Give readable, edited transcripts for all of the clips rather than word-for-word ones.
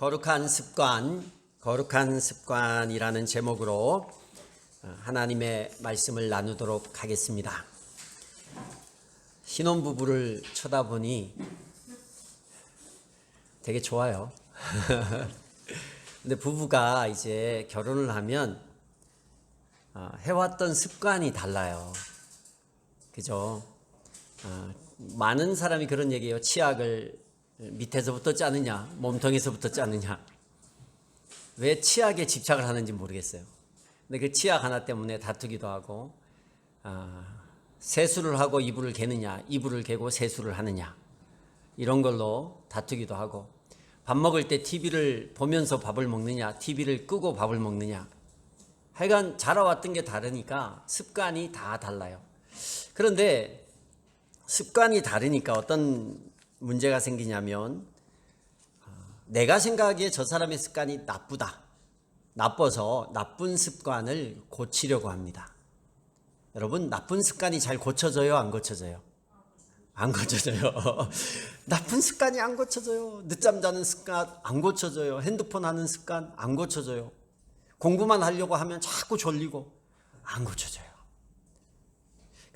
거룩한 습관이라는 제목으로 하나님의 말씀을 나누도록 하겠습니다. 신혼부부를 쳐다보니 되게 좋아요. 근데 부부가 이제 결혼을 하면 해왔던 습관이 달라요. 그죠? 많은 사람이 그런 얘기해요. 치약을 밑에서부터 짜느냐, 몸통에서부터 짜느냐. 왜 치약에 집착을 하는지 모르겠어요. 근데 그 치약 하나 때문에 다투기도 하고, 세수를 하고 이불을 개느냐, 이불을 개고 세수를 하느냐, 이런 걸로 다투기도 하고, 밥 먹을 때 TV를 보면서 밥을 먹느냐, TV를 끄고 밥을 먹느냐. 하여간 자라왔던 게 다르니까 습관이 다 달라요. 그런데 습관이 다르니까 어떤 문제가 생기냐면, 내가 생각하기에 저 사람의 습관이 나빠서 나쁜 습관을 고치려고 합니다. 여러분, 나쁜 습관이 잘 고쳐져요, 안 고쳐져요? 안 고쳐져요. 나쁜 습관이 안 고쳐져요. 늦잠 자는 습관 안 고쳐져요. 핸드폰 하는 습관 안 고쳐져요. 공부만 하려고 하면 자꾸 졸리고 안 고쳐져요.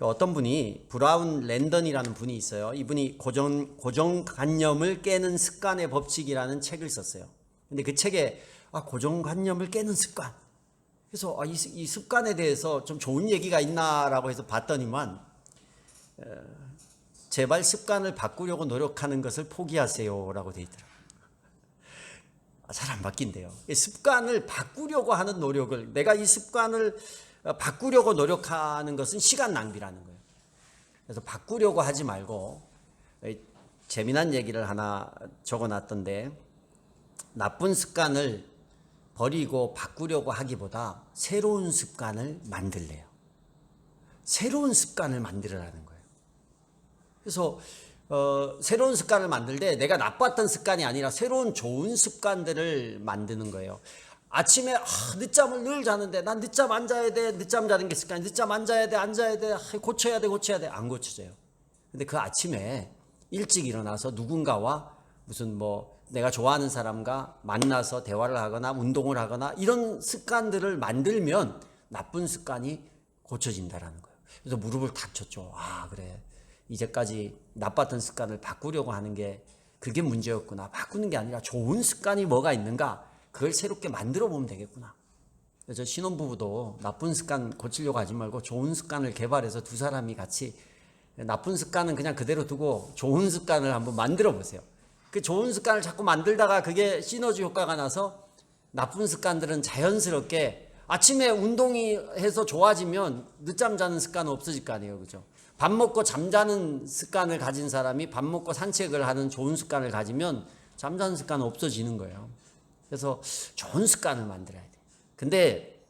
어떤 분이 브라운 랜던이라는 분이 있어요. 이분이 고정관념을 깨는 습관의 법칙이라는 책을 썼어요. 근데 그 책에 고정관념을 깨는 습관. 그래서 이 습관에 대해서 좀 좋은 얘기가 있나라고 해서 봤더니만 제발 습관을 바꾸려고 노력하는 것을 포기하세요라고 돼 있더라고요. 잘 안 바뀐대요. 습관을 바꾸려고 하는 노력을, 내가 이 습관을 바꾸려고 노력하는 것은 시간 낭비라는 거예요. 그래서 바꾸려고 하지 말고, 재미난 얘기를 하나 적어놨던데, 나쁜 습관을 버리고 바꾸려고 하기보다 새로운 습관을 만들래요. 새로운 습관을 만들으라는 거예요. 그래서 새로운 습관을 만들 때 내가 나빴던 습관이 아니라 새로운 좋은 습관들을 만드는 거예요. 아침에 늦잠을 늘 자는데 난 늦잠 안 자야 돼. 늦잠 자는 게 습관이. 늦잠 안 자야 돼. 고쳐야 돼. 안 고쳐져요. 근데 그 아침에 일찍 일어나서 누군가와 무슨 내가 좋아하는 사람과 만나서 대화를 하거나 운동을 하거나 이런 습관들을 만들면 나쁜 습관이 고쳐진다라는 거예요. 그래서 무릎을 탁 쳤죠. 그래. 이제까지 나빴던 습관을 바꾸려고 하는 게 그게 문제였구나. 바꾸는 게 아니라 좋은 습관이 뭐가 있는가? 그걸 새롭게 만들어 보면 되겠구나. 그래서 신혼부부도 나쁜 습관 고치려고 하지 말고 좋은 습관을 개발해서 두 사람이 같이, 나쁜 습관은 그냥 그대로 두고 좋은 습관을 한번 만들어 보세요. 그 좋은 습관을 자꾸 만들다가 그게 시너지 효과가 나서 나쁜 습관들은 자연스럽게 아침에 운동이 해서 좋아지면 늦잠 자는 습관은 없어질 거 아니에요. 그죠? 밥 먹고 잠자는 습관을 가진 사람이 밥 먹고 산책을 하는 좋은 습관을 가지면 잠자는 습관은 없어지는 거예요. 그래서 좋은 습관을 만들어야 돼요. 근데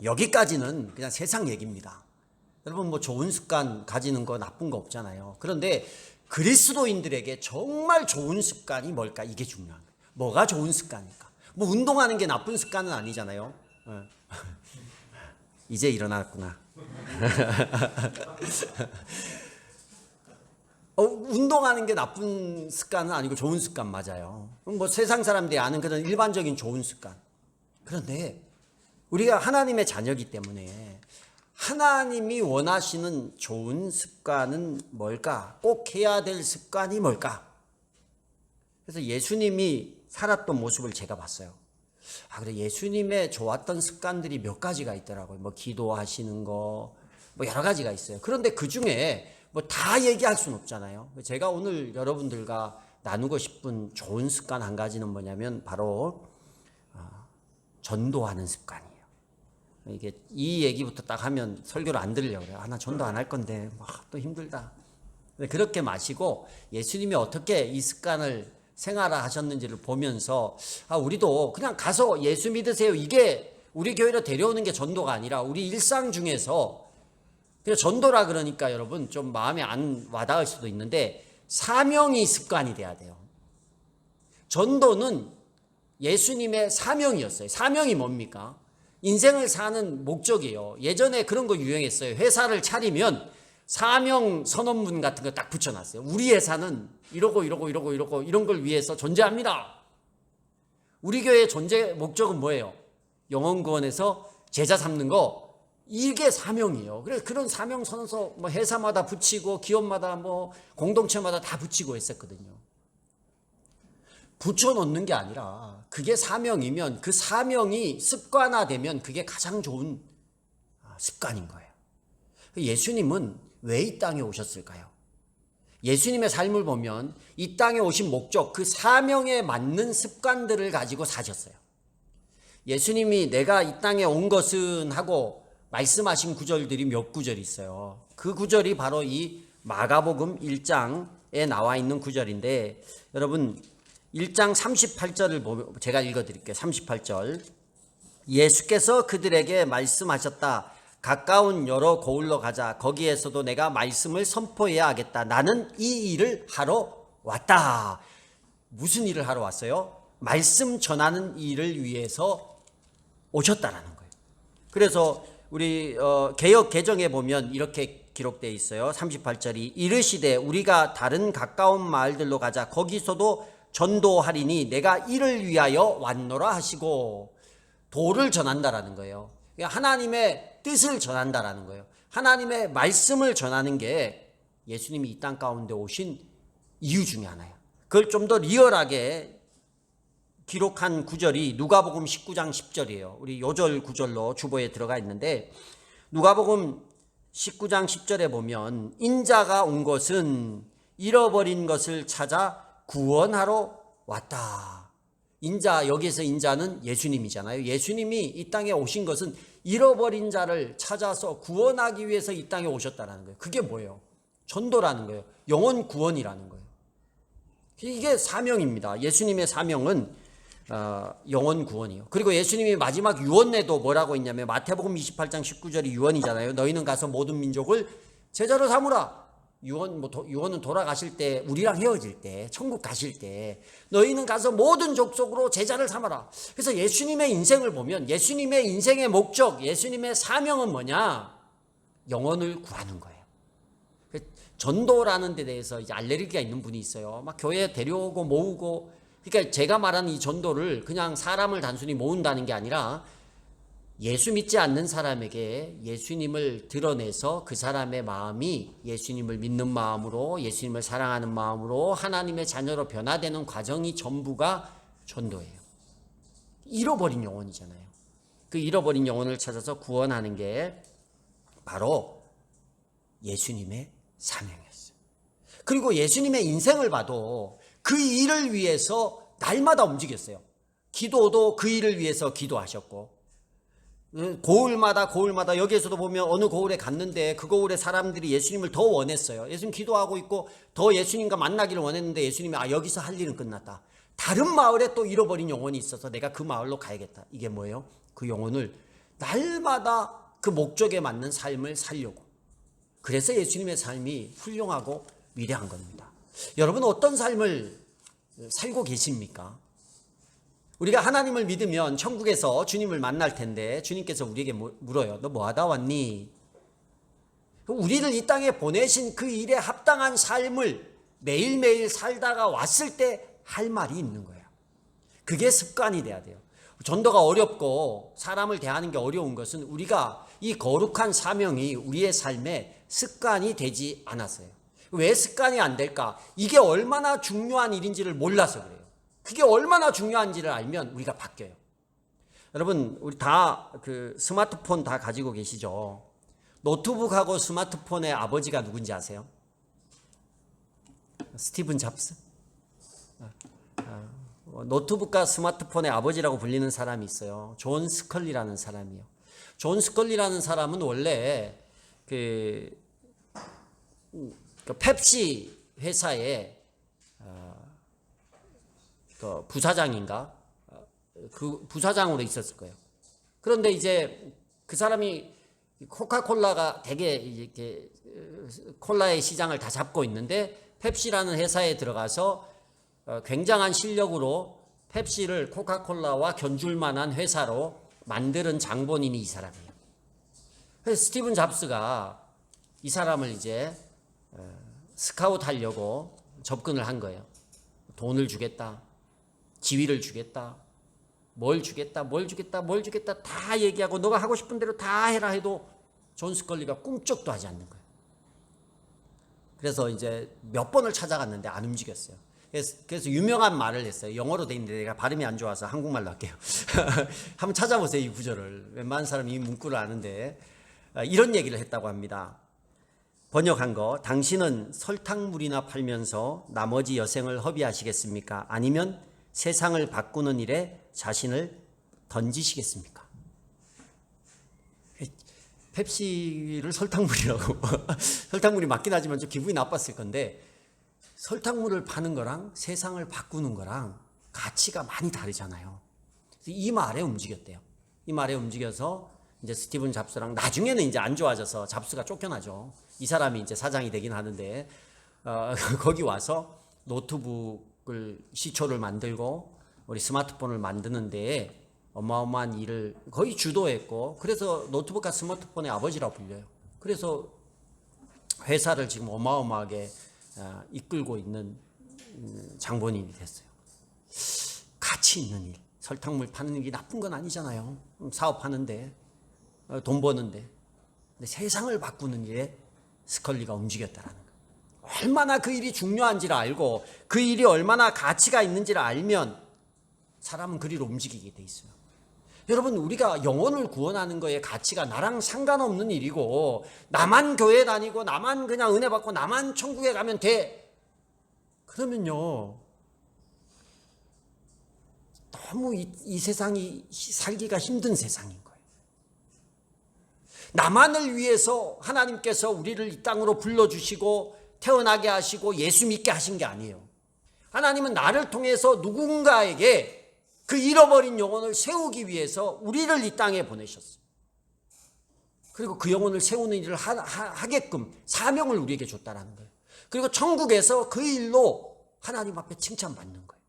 여기까지는 그냥 세상 얘기입니다. 여러분, 좋은 습관 가지는 거 나쁜 거 없잖아요. 그런데 그리스도인들에게 정말 좋은 습관이 뭘까? 이게 중요한 거예요. 뭐가 좋은 습관일까? 운동하는 게 나쁜 습관은 아니잖아요. 이제 일어났구나. 운동하는 게 나쁜 습관은 아니고 좋은 습관 맞아요. 세상 사람들이 아는 그런 일반적인 좋은 습관. 그런데 우리가 하나님의 자녀이기 때문에 하나님이 원하시는 좋은 습관은 뭘까? 꼭 해야 될 습관이 뭘까? 그래서 예수님이 살았던 모습을 제가 봤어요. 그래, 예수님의 좋았던 습관들이 몇 가지가 있더라고요. 기도하시는 거, 여러 가지가 있어요. 그런데 그 중에 다 얘기할 수는 없잖아요. 제가 오늘 여러분들과 나누고 싶은 좋은 습관 한 가지는 뭐냐면 바로 전도하는 습관이에요. 이 얘기부터 딱 하면 설교를 안 들으려고 그래요. 나 전도 안 할 건데 또 힘들다. 그렇게 마시고 예수님이 어떻게 이 습관을 생활하셨는지를 보면서 우리도 그냥 가서 예수 믿으세요. 이게 우리 교회로 데려오는 게 전도가 아니라 우리 일상 중에서, 그냥 전도라 그러니까 여러분 좀 마음에 안 와닿을 수도 있는데 사명이 습관이 돼야 돼요. 전도는 예수님의 사명이었어요. 사명이 뭡니까? 인생을 사는 목적이에요. 예전에 그런 거 유행했어요. 회사를 차리면 사명 선언문 같은 거 딱 붙여놨어요. 우리 회사는 이러고 이런 걸 위해서 존재합니다. 우리 교회의 존재 목적은 뭐예요? 영혼 구원에서 제자 삼는 거, 이게 사명이에요. 그래서 그런 사명 선서 뭐 회사마다 붙이고 기업마다 뭐 공동체마다 다 붙이고 했었거든요. 붙여놓는 게 아니라 그게 사명이면 그 사명이 습관화되면 그게 가장 좋은 습관인 거예요. 예수님은 왜 이 땅에 오셨을까요? 예수님의 삶을 보면 이 땅에 오신 목적, 그 사명에 맞는 습관들을 가지고 사셨어요. 예수님이 내가 이 땅에 온 것은 하고 말씀하신 구절들이 몇 구절이 있어요. 그 구절이 바로 이 마가복음 1장에 나와 있는 구절인데, 여러분 1장 38절을 보면 제가 읽어드릴게요. 38절. 예수께서 그들에게 말씀하셨다. 가까운 여러 고을로 가자. 거기에서도 내가 말씀을 선포해야 하겠다. 나는 이 일을 하러 왔다. 무슨 일을 하러 왔어요? 말씀 전하는 일을 위해서 오셨다라는 거예요. 그래서 우리 개역 개정에 보면 이렇게 기록되어 있어요. 38절이 이르시되 우리가 다른 가까운 마을들로 가자. 거기서도 전도하리니 내가 이를 위하여 왔노라 하시고, 도를 전한다라는 거예요. 하나님의 뜻을 전한다라는 거예요. 하나님의 말씀을 전하는 게 예수님이 이 땅 가운데 오신 이유 중에 하나예요. 그걸 좀 더 리얼하게 기록한 구절이 누가복음 19장 10절이에요. 우리 요절 구절로 주보에 들어가 있는데, 누가복음 19장 10절에 보면 인자가 온 것은 잃어버린 것을 찾아 구원하러 왔다. 인자, 여기에서 인자는 예수님이잖아요. 예수님이 이 땅에 오신 것은 잃어버린 자를 찾아서 구원하기 위해서 이 땅에 오셨다는 거예요. 그게 뭐예요? 전도라는 거예요. 영혼 구원이라는 거예요. 이게 사명입니다. 예수님의 사명은 영혼 구원이요. 그리고 예수님이 마지막 유언에도 뭐라고 했냐면 마태복음 28장 19절이 유언이잖아요. 너희는 가서 모든 민족을 제자로 삼으라. 유언은 돌아가실 때, 우리랑 헤어질 때, 천국 가실 때 너희는 가서 모든 족속으로 제자를 삼아라. 그래서 예수님의 인생을 보면 예수님의 인생의 목적, 예수님의 사명은 뭐냐? 영혼을 구하는 거예요. 전도라는 데 대해서 이제 알레르기가 있는 분이 있어요. 막 교회에 데려오고 모으고. 그러니까 제가 말하는 이 전도를 그냥 사람을 단순히 모은다는 게 아니라 예수 믿지 않는 사람에게 예수님을 드러내서 그 사람의 마음이 예수님을 믿는 마음으로, 예수님을 사랑하는 마음으로 하나님의 자녀로 변화되는 과정이 전부가 전도예요. 잃어버린 영혼이잖아요. 그 잃어버린 영혼을 찾아서 구원하는 게 바로 예수님의 사명이었어요. 그리고 예수님의 인생을 봐도 그 일을 위해서 날마다 움직였어요. 기도도 그 일을 위해서 기도하셨고, 고을마다 여기에서도 보면 어느 고을에 갔는데 그 고을의 사람들이 예수님을 더 원했어요. 예수님 기도하고 있고 더 예수님과 만나기를 원했는데 예수님이 여기서 할 일은 끝났다. 다른 마을에 또 잃어버린 영혼이 있어서 내가 그 마을로 가야겠다. 이게 뭐예요? 그 영혼을 날마다 그 목적에 맞는 삶을 살려고. 그래서 예수님의 삶이 훌륭하고 위대한 겁니다. 여러분 어떤 삶을 살고 계십니까? 우리가 하나님을 믿으면 천국에서 주님을 만날 텐데 주님께서 우리에게 물어요. 너 뭐 하다 왔니? 우리를 이 땅에 보내신 그 일에 합당한 삶을 매일매일 살다가 왔을 때 할 말이 있는 거예요. 그게 습관이 돼야 돼요. 전도가 어렵고 사람을 대하는 게 어려운 것은 우리가 이 거룩한 사명이 우리의 삶에 습관이 되지 않았어요. 왜 습관이 안 될까? 이게 얼마나 중요한 일인지를 몰라서 그래요. 그게 얼마나 중요한지를 알면 우리가 바뀌어요. 여러분 우리 다 그 스마트폰 다 가지고 계시죠? 노트북하고 스마트폰의 아버지가 누군지 아세요? 스티븐 잡스? 노트북과 스마트폰의 아버지라고 불리는 사람이 있어요. 존 스컬리라는 사람이요. 존 스컬리라는 사람은 원래 그 펩시 회사의 그 부사장인가? 그 부사장으로 있었을 거예요. 그런데 이제 그 사람이 코카콜라가 되게 이렇게 콜라의 시장을 다 잡고 있는데 펩시라는 회사에 들어가서 굉장한 실력으로 펩시를 코카콜라와 견줄 만한 회사로 만드는 장본인이 이 사람이에요. 그래서 스티븐 잡스가 이 사람을 이제 스카우트 하려고 접근을 한 거예요. 돈을 주겠다. 지위를 주겠다. 뭘 주겠다, 뭘 주겠다, 뭘 주겠다 다 얘기하고 너가 하고 싶은 대로 다 해라 해도 존 스컬리가 꿈쩍도 하지 않는 거예요. 그래서 이제 몇 번을 찾아갔는데 안 움직였어요. 그래서 유명한 말을 했어요. 영어로 돼 있는데 내가 발음이 안 좋아서 한국말로 할게요. 한번 찾아보세요. 이 구절을. 웬만한 사람이 이 문구를 아는데 이런 얘기를 했다고 합니다. 번역한 거, 당신은 설탕물이나 팔면서 나머지 여생을 허비하시겠습니까? 아니면 세상을 바꾸는 일에 자신을 던지시겠습니까? 펩시를 설탕물이라고 설탕물이 맞긴 하지만 좀 기분이 나빴을 건데 설탕물을 파는 거랑 세상을 바꾸는 거랑 가치가 많이 다르잖아요. 이 말에 움직였대요. 이 말에 움직여서 이제 스티븐 잡스랑 나중에는 이제 안 좋아져서 잡스가 쫓겨나죠. 이 사람이 이제 사장이 되긴 하는데 거기 와서 노트북을 시초를 만들고 우리 스마트폰을 만드는 데에 어마어마한 일을 거의 주도했고 그래서 노트북과 스마트폰의 아버지라고 불려요. 그래서 회사를 지금 어마어마하게 이끌고 있는 장본인이 됐어요. 가치 있는 일, 설탕물 파는 일이 나쁜 건 아니잖아요. 사업하는데 돈 버는데 근데 세상을 바꾸는 일에 스컬리가 움직였다라는 거예요. 얼마나 그 일이 중요한지를 알고 그 일이 얼마나 가치가 있는지를 알면 사람은 그리로 움직이게 돼 있어요. 여러분 우리가 영혼을 구원하는 거에 가치가 나랑 상관없는 일이고 나만 교회 다니고 나만 그냥 은혜 받고 나만 천국에 가면 돼. 그러면요 너무 이 세상이 살기가 힘든 세상인 거예요. 나만을 위해서 하나님께서 우리를 이 땅으로 불러주시고 태어나게 하시고 예수 믿게 하신 게 아니에요. 하나님은 나를 통해서 누군가에게 그 잃어버린 영혼을 세우기 위해서 우리를 이 땅에 보내셨어요. 그리고 그 영혼을 세우는 일을 하게끔 사명을 우리에게 줬다라는 거예요. 그리고 천국에서 그 일로 하나님 앞에 칭찬받는 거예요.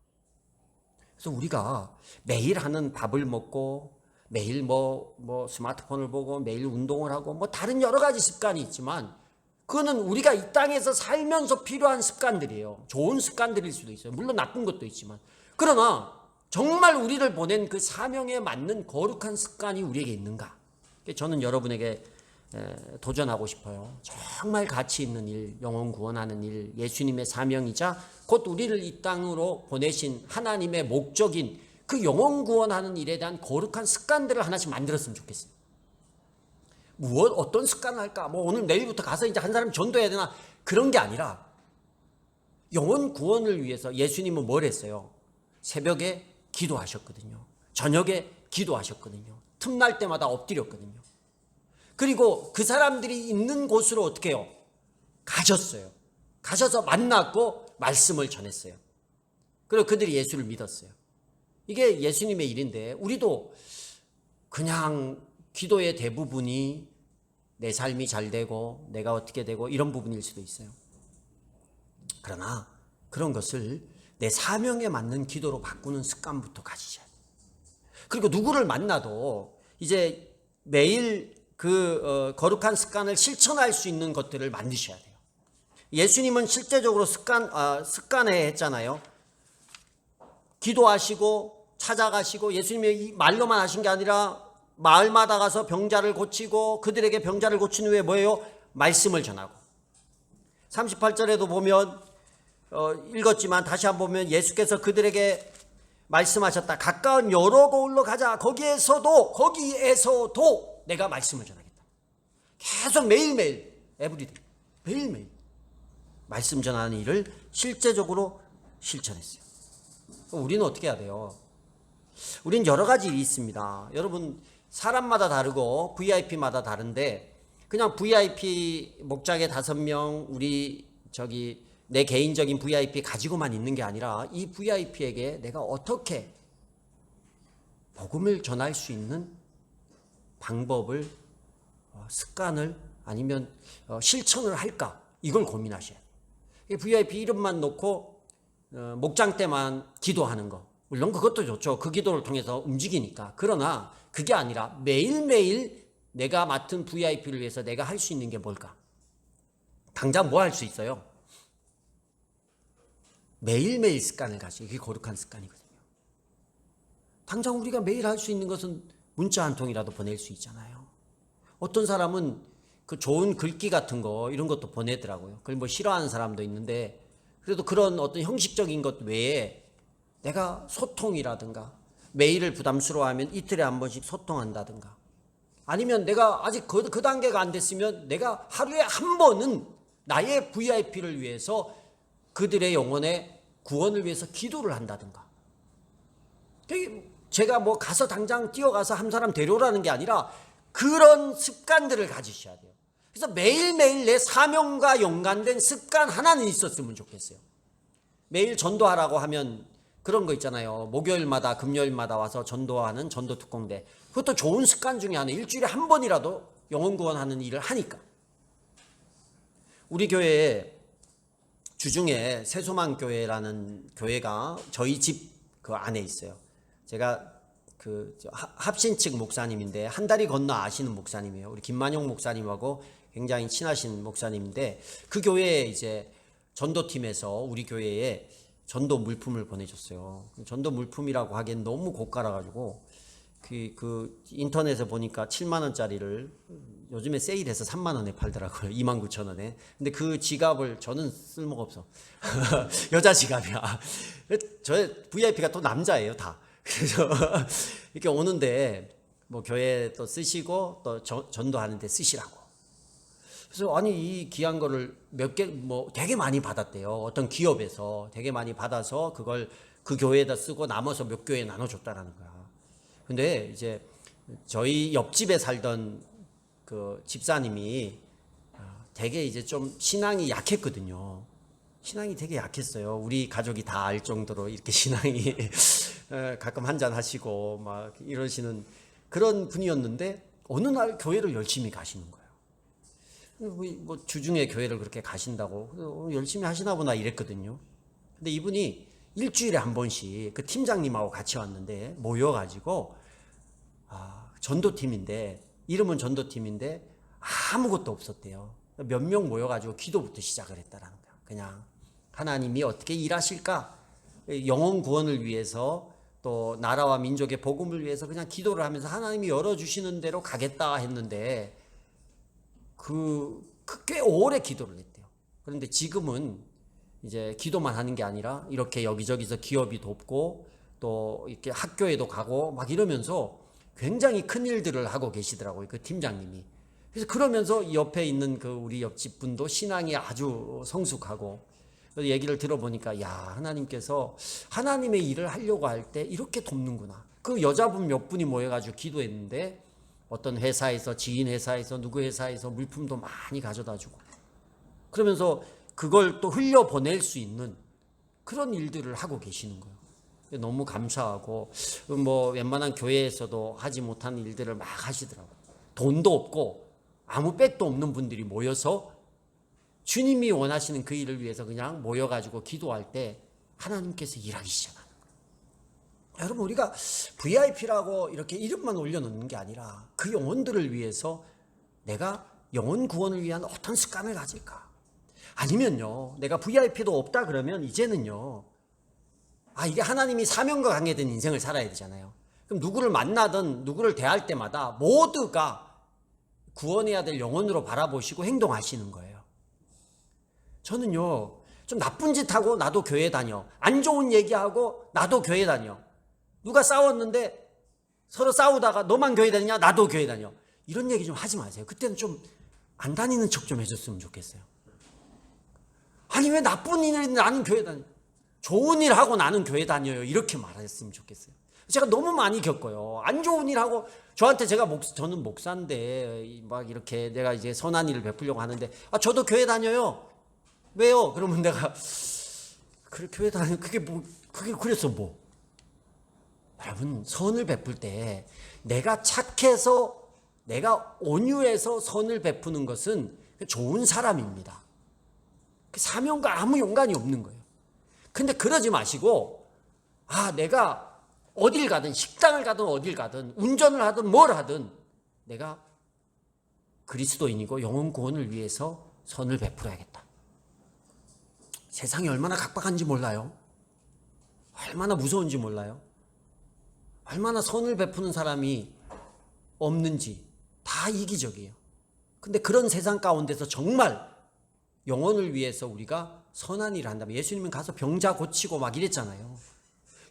그래서 우리가 매일 하는 밥을 먹고 매일 뭐 스마트폰을 보고 매일 운동을 하고 뭐 다른 여러 가지 습관이 있지만 그거는 우리가 이 땅에서 살면서 필요한 습관들이에요. 좋은 습관들일 수도 있어요. 물론 나쁜 것도 있지만. 그러나 정말 우리를 보낸 그 사명에 맞는 거룩한 습관이 우리에게 있는가? 저는 여러분에게 도전하고 싶어요. 정말 가치 있는 일, 영혼 구원하는 일, 예수님의 사명이자 곧 우리를 이 땅으로 보내신 하나님의 목적인 그 영혼 구원하는 일에 대한 거룩한 습관들을 하나씩 만들었으면 좋겠어요. 어떤 습관을 할까? 오늘 내일부터 가서 이제 한 사람 전도해야 되나? 그런 게 아니라 영혼 구원을 위해서 예수님은 뭘 했어요? 새벽에 기도하셨거든요. 저녁에 기도하셨거든요. 틈날 때마다 엎드렸거든요. 그리고 그 사람들이 있는 곳으로 어떻게 해요? 가셨어요. 가셔서 만났고 말씀을 전했어요. 그리고 그들이 예수를 믿었어요. 이게 예수님의 일인데 우리도 그냥 기도의 대부분이 내 삶이 잘 되고 내가 어떻게 되고 이런 부분일 수도 있어요. 그러나 그런 것을 내 사명에 맞는 기도로 바꾸는 습관부터 가지셔야 돼요. 그리고 누구를 만나도 이제 매일 그 거룩한 습관을 실천할 수 있는 것들을 만드셔야 돼요. 예수님은 실제적으로 습관에 했잖아요. 기도하시고 찾아가시고 예수님이 말로만 하신 게 아니라 마을마다 가서 병자를 고치고 그들에게 병자를 고친 후에 뭐예요? 말씀을 전하고 38절에도 보면 읽었지만 다시 한번 보면 예수께서 그들에게 말씀하셨다. 가까운 여러 고을로 가자. 거기에서도 내가 말씀을 전하겠다. 계속 매일매일 에브리데이 매일매일 말씀 전하는 일을 실제적으로 실천했어요. 우리는 어떻게 해야 돼요? 우리는 여러 가지 일이 있습니다. 여러분 사람마다 다르고 VIP마다 다른데 그냥 VIP 목장에 5명 우리 내 개인적인 VIP 가지고만 있는 게 아니라 이 VIP에게 내가 어떻게 복음을 전할 수 있는 방법을 습관을 아니면 실천을 할까 이걸 고민하셔야 돼요. VIP 이름만 놓고 목장 때만 기도하는 거 물론 그것도 좋죠. 그 기도를 통해서 움직이니까. 그러나 그게 아니라 매일매일 내가 맡은 VIP를 위해서 내가 할 수 있는 게 뭘까? 당장 뭐 할 수 있어요? 매일매일 습관을 가지고 이게 거룩한 습관이거든요. 당장 우리가 매일 할 수 있는 것은 문자 한 통이라도 보낼 수 있잖아요. 어떤 사람은 그 좋은 글귀 같은 거 이런 것도 보내더라고요. 그걸 뭐 싫어하는 사람도 있는데 그래도 그런 어떤 형식적인 것 외에 내가 소통이라든가 메일을 부담스러워하면 이틀에 한 번씩 소통한다든가 아니면 내가 아직 그 단계가 안 됐으면 내가 하루에 한 번은 나의 VIP를 위해서 그들의 영혼의 구원을 위해서 기도를 한다든가. 제가 뭐 가서 당장 뛰어가서 한 사람 데려오라는 게 아니라 그런 습관들을 가지셔야 돼요. 그래서 매일매일 내 사명과 연관된 습관 하나는 있었으면 좋겠어요. 매일 전도하라고 하면 그런 거 있잖아요. 목요일마다 금요일마다 와서 전도하는 전도 특공대. 그것도 좋은 습관 중에 하나. 일주일에 한 번이라도 영혼 구원하는 일을 하니까. 우리 교회에 주중에 새소망 교회라는 교회가 저희 집 그 안에 있어요. 제가 그 합신 측 목사님인데 한 다리 건너 아시는 목사님이에요. 우리 김만용 목사님하고 굉장히 친하신 목사님인데 그 교회에 이제 전도팀에서 우리 교회에 전도 물품을 보내줬어요. 전도 물품이라고 하기엔 너무 고가라 가지고 그 인터넷에 보니까 7만 원짜리를 요즘에 세일해서 3만 원에 팔더라고요. 29,000원에. 근데 그 지갑을 저는 쓸모가 없어. 여자 지갑이야. 저 VIP가 또 남자예요, 다. 그래서 이렇게 오는데 뭐 교회 또 쓰시고 또 전도하는데 쓰시라고. 그래서 아니 이 귀한 거를 몇 개 뭐 되게 많이 받았대요. 어떤 기업에서 되게 많이 받아서 그걸 그 교회에다 쓰고 남아서 몇 교회에 나눠줬다라는 거야. 근데 이제 저희 옆집에 살던 그 집사님이 되게 이제 좀 신앙이 약했거든요. 신앙이 되게 약했어요. 우리 가족이 다 알 정도로 이렇게 신앙이 가끔 한잔 하시고 막 이러시는 그런 분이었는데 어느 날 교회를 열심히 가시는 거예요. 뭐 주중에 교회를 그렇게 가신다고 열심히 하시나 보나 이랬거든요. 근데 이분이 일주일에 한 번씩 그 팀장님하고 같이 왔는데 모여가지고 전도팀인데 이름은 전도팀인데 아무것도 없었대요. 몇 명 모여가지고 기도부터 시작을 했다라는 거야. 그냥 하나님이 어떻게 일하실까? 영혼 구원을 위해서 또 나라와 민족의 복음을 위해서 그냥 기도를 하면서 하나님이 열어주시는 대로 가겠다 했는데 꽤 오래 기도를 했대요. 그런데 지금은 이제 기도만 하는 게 아니라 이렇게 여기저기서 기업이 돕고 또 이렇게 학교에도 가고 막 이러면서 굉장히 큰 일들을 하고 계시더라고요. 그 팀장님이. 그래서 그러면서 옆에 있는 그 우리 옆집 분도 신앙이 아주 성숙하고 얘기를 들어보니까 야 하나님께서 하나님의 일을 하려고 할 때 이렇게 돕는구나. 그 여자분 몇 분이 모여가지고 기도했는데 어떤 회사에서 지인 회사에서 누구 회사에서 물품도 많이 가져다 주고 그러면서 그걸 또 흘려보낼 수 있는 그런 일들을 하고 계시는 거예요. 너무 감사하고 뭐 웬만한 교회에서도 하지 못한 일들을 막 하시더라고요. 돈도 없고 아무 백도 없는 분들이 모여서 주님이 원하시는 그 일을 위해서 그냥 모여가지고 기도할 때 하나님께서 일하기 시작하는 거예요. 여러분 우리가 VIP라고 이렇게 이름만 올려놓는 게 아니라 그 영혼들을 위해서 내가 영혼 구원을 위한 어떤 습관을 가질까? 아니면요 내가 VIP도 없다 그러면 이제는요 이게 하나님이 사명과 관계된 인생을 살아야 되잖아요. 그럼 누구를 만나든 누구를 대할 때마다 모두가 구원해야 될 영혼으로 바라보시고 행동하시는 거예요. 저는요 좀 나쁜 짓 하고 나도 교회 다녀. 안 좋은 얘기하고 나도 교회 다녀. 누가 싸웠는데 서로 싸우다가 너만 교회 다니냐 나도 교회 다녀. 이런 얘기 좀 하지 마세요. 그때는 좀 안 다니는 척 좀 해줬으면 좋겠어요. 아니 왜 나쁜 일인데 나는 교회 다녀. 좋은 일 하고 나는 교회 다녀요. 이렇게 말했으면 좋겠어요. 제가 너무 많이 겪어요. 안 좋은 일 하고 저한테 저는 목사인데 막 이렇게 내가 이제 선한 일을 베풀려고 하는데 저도 교회 다녀요. 왜요? 그러면 내가 그래 교회 다녀 그게 그래서 뭐? 여러분 선을 베풀 때 내가 착해서 내가 온유해서 선을 베푸는 것은 좋은 사람입니다. 그 사명과 아무 연관이 없는 거예요. 근데 그러지 마시고 내가 어딜 가든 식당을 가든 어딜 가든 운전을 하든 뭘 하든 내가 그리스도인이고 영혼 구원을 위해서 선을 베풀어야겠다. 세상이 얼마나 각박한지 몰라요. 얼마나 무서운지 몰라요. 얼마나 선을 베푸는 사람이 없는지 다 이기적이에요. 근데 그런 세상 가운데서 정말 영혼을 위해서 우리가 선한 일을 한다면, 예수님은 가서 병자 고치고 막 이랬잖아요.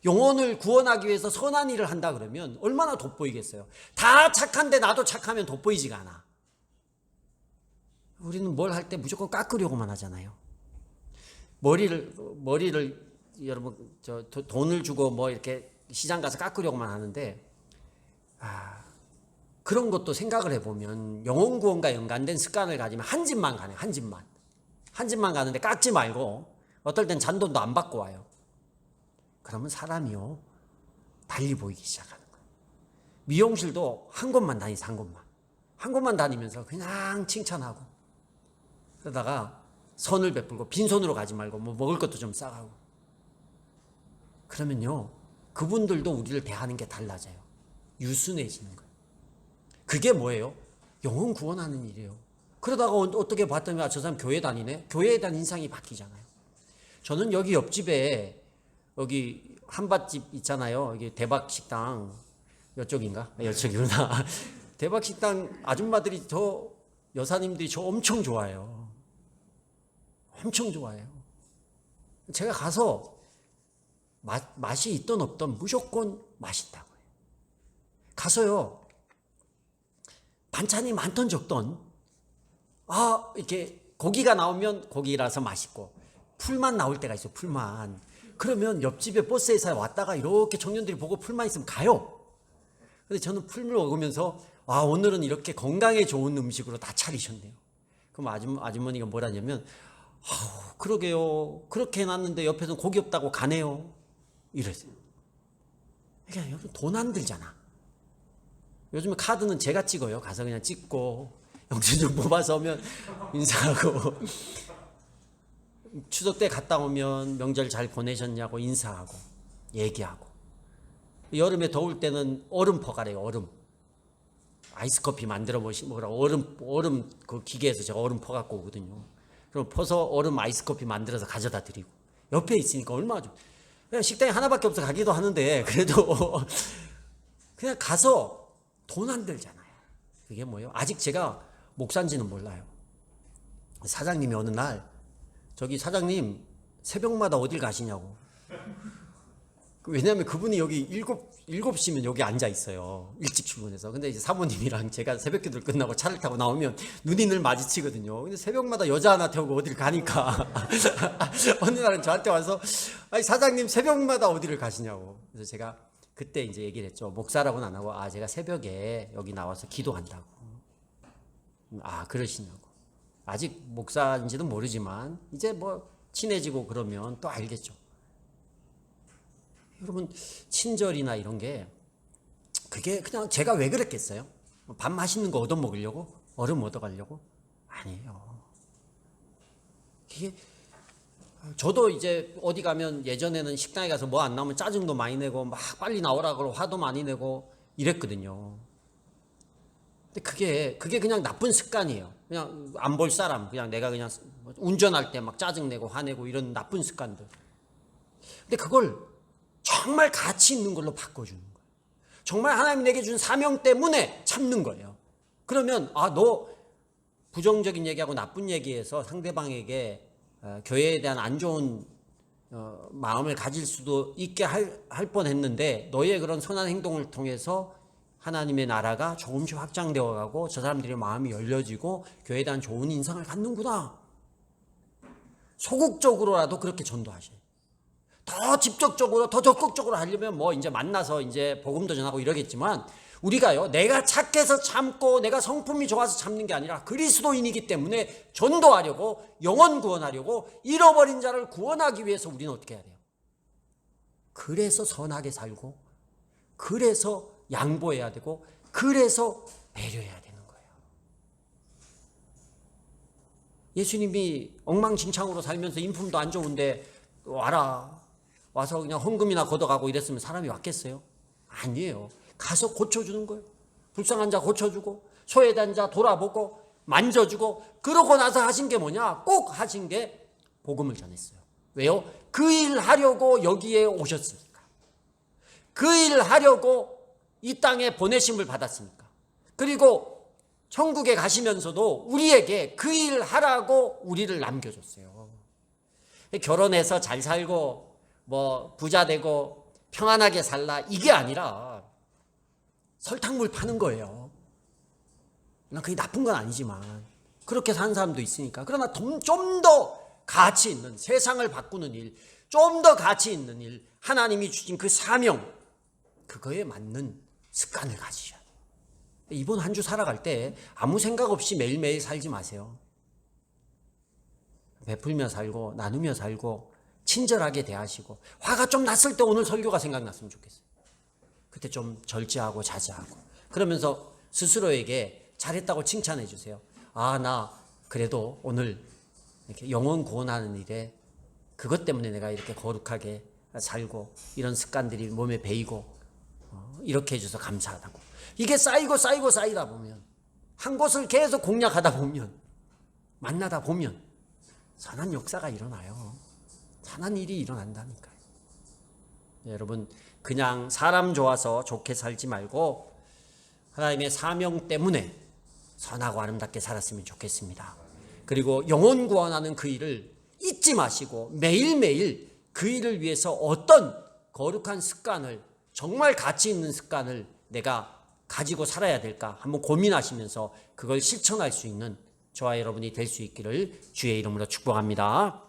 영혼을 구원하기 위해서 선한 일을 한다 그러면 얼마나 돋보이겠어요. 다 착한데 나도 착하면 돋보이지가 않아. 우리는 뭘 할 때 무조건 깎으려고만 하잖아요. 머리를 여러분 돈을 주고 뭐 이렇게 시장 가서 깎으려고만 하는데, 그런 것도 생각을 해보면 영혼 구원과 연관된 습관을 가지면 한 집만 가네. 한 집만 가는데 깎지 말고 어떨 땐 잔돈도 안 받고 와요. 그러면 사람이요 달리 보이기 시작하는 거예요. 미용실도 한 곳만 다니서 한 곳만 다니면서 그냥 칭찬하고, 그러다가 선을 베풀고 빈손으로 가지 말고 뭐 먹을 것도 좀 싸가고, 그러면요 그분들도 우리를 대하는 게 달라져요. 유순해지는 거예요. 그게 뭐예요? 영혼 구원하는 일이에요. 그러다가 어떻게 봤더니 저 사람 교회 다니네? 교회에 대한 인상이 바뀌잖아요. 저는 여기 옆집에 여기 한밭집 있잖아요. 여기 대박식당, 이쪽인가? 이쪽이구나. 대박식당 아줌마들이 여사님들이 저 엄청 좋아해요. 엄청 좋아해요. 제가 가서 맛이 있던 없던 무조건 맛있다고 해요. 가서요 반찬이 많던 적던 이렇게 고기가 나오면 고기라서 맛있고, 풀만 나올 때가 있어요. 풀만. 그러면 옆집에 버스에서 왔다가 이렇게 청년들이 보고 풀만 있으면 가요. 근데 저는 풀을 먹으면서 오늘은 이렇게 건강에 좋은 음식으로 다 차리셨네요. 그럼 아주머니가 뭐라냐면, 그러게요. 그렇게 해놨는데 옆에서는 고기 없다고 가네요. 이러세요. 그러니까 여러분 돈 안 들잖아. 요즘에 카드는 제가 찍어요. 가서 그냥 찍고 영수증 뽑아서 오면 인사하고, 추석 때 갔다 오면 명절 잘 보내셨냐고 인사하고 얘기하고, 여름에 더울 때는 얼음 퍼가래요. 얼음 아이스커피 만들어 보시라고 얼음 그 기계에서 제가 얼음 퍼갖고 오거든요. 그럼 퍼서 얼음 아이스커피 만들어서 가져다 드리고, 옆에 있으니까 얼마나 좀, 그냥 식당이 하나밖에 없어 가기도 하는데 그래도 그냥 가서 돈 안 들잖아요. 그게 뭐예요? 아직 제가 목사인지는 몰라요. 사장님이 어느 날, 저기 사장님 새벽마다 어딜 가시냐고. 왜냐하면 그분이 여기 7시면 여기 앉아 있어요. 일찍 출근해서. 근데 이제 사모님이랑 제가 새벽기도를 끝나고 차를 타고 나오면 눈이 늘 마주치거든요. 근데 새벽마다 여자 하나 태우고 어딜 가니까 어느 날은 저한테 와서 아니 사장님 새벽마다 어디를 가시냐고. 그래서 제가 그때 이제 얘기를 했죠. 목사라고는 안 하고 제가 새벽에 여기 나와서 기도한다고. 그러시냐고. 아직 목사인지는 모르지만 이제 뭐 친해지고 그러면 또 알겠죠. 여러분 친절이나 이런 게 그게 그냥 제가 왜 그랬겠어요? 밥 맛있는 거 얻어먹으려고? 얼음 얻어가려고? 아니에요. 이게 저도 이제 어디 가면 예전에는 식당에 가서 뭐 안 나오면 짜증도 많이 내고 막 빨리 나오라 그러고 화도 많이 내고 이랬거든요. 근데 그게 그냥 나쁜 습관이에요. 그냥 안 볼 사람, 그냥 내가 그냥 운전할 때 막 짜증내고 화내고 이런 나쁜 습관들. 근데 그걸 정말 가치 있는 걸로 바꿔주는 거예요. 정말 하나님이 내게 준 사명 때문에 참는 거예요. 그러면 너 부정적인 얘기하고 나쁜 얘기해서 상대방에게 교회에 대한 안 좋은 마음을 가질 수도 있게 할 뻔했는데, 너의 그런 선한 행동을 통해서 하나님의 나라가 조금씩 확장되어 가고 저 사람들의 마음이 열려지고 교회에 대한 좋은 인상을 갖는구나. 소극적으로라도 그렇게 전도하셔요. 더 직접적으로 더 적극적으로 하려면 뭐 이제 만나서 이제 복음도 전하고 이러겠지만, 우리가요 내가 착해서 참고 내가 성품이 좋아서 참는 게 아니라 그리스도인이기 때문에 전도하려고, 영혼 구원하려고, 잃어버린 자를 구원하기 위해서 우리는 어떻게 해야 돼요? 그래서 선하게 살고, 그래서 양보해야 되고, 그래서 배려해야 되는 거예요. 예수님이 엉망진창으로 살면서 인품도 안 좋은데 와서 그냥 헌금이나 걷어가고 이랬으면 사람이 왔겠어요? 아니에요. 가서 고쳐주는 거예요. 불쌍한 자 고쳐주고, 소외된 자 돌아보고, 만져주고, 그러고 나서 하신 게 뭐냐? 꼭 하신 게 복음을 전했어요. 왜요? 그 일 하려고 여기에 오셨으니까. 그 일을 하려고 이 땅에 보내심을 받았습니까? 그리고 천국에 가시면서도 우리에게 그 일을 하라고 우리를 남겨줬어요. 결혼해서 잘 살고 뭐 부자 되고 평안하게 살라 이게 아니라 설탕물 파는 거예요. 그게 나쁜 건 아니지만 그렇게 사는 사람도 있으니까. 그러나 좀 더 가치 있는, 세상을 바꾸는 일, 좀 더 가치 있는 일, 하나님이 주신 그 사명, 그거에 맞는 습관을 가지셔야 돼요. 이번 한 주 살아갈 때 아무 생각 없이 매일매일 살지 마세요. 베풀며 살고 나누며 살고 친절하게 대하시고, 화가 좀 났을 때 오늘 설교가 생각났으면 좋겠어요. 그때 좀 절제하고 자제하고 그러면서 스스로에게 잘했다고 칭찬해 주세요. 아, 나 그래도 오늘 이렇게 영혼 구원하는 일에 그것 때문에 내가 이렇게 거룩하게 살고 이런 습관들이 몸에 배이고 이렇게 해줘서 감사하다고. 이게 쌓이다 보면, 한 곳을 계속 공략하다 보면, 만나다 보면 선한 역사가 일어나요. 선한 일이 일어난다니까요. 여러분, 그냥 사람 좋아서 좋게 살지 말고 하나님의 사명 때문에 선하고 아름답게 살았으면 좋겠습니다. 그리고 영혼 구원하는 그 일을 잊지 마시고 매일매일 그 일을 위해서 어떤 거룩한 습관을, 정말 가치 있는 습관을 내가 가지고 살아야 될까 한번 고민하시면서 그걸 실천할 수 있는 저와 여러분이 될 수 있기를 주의 이름으로 축복합니다.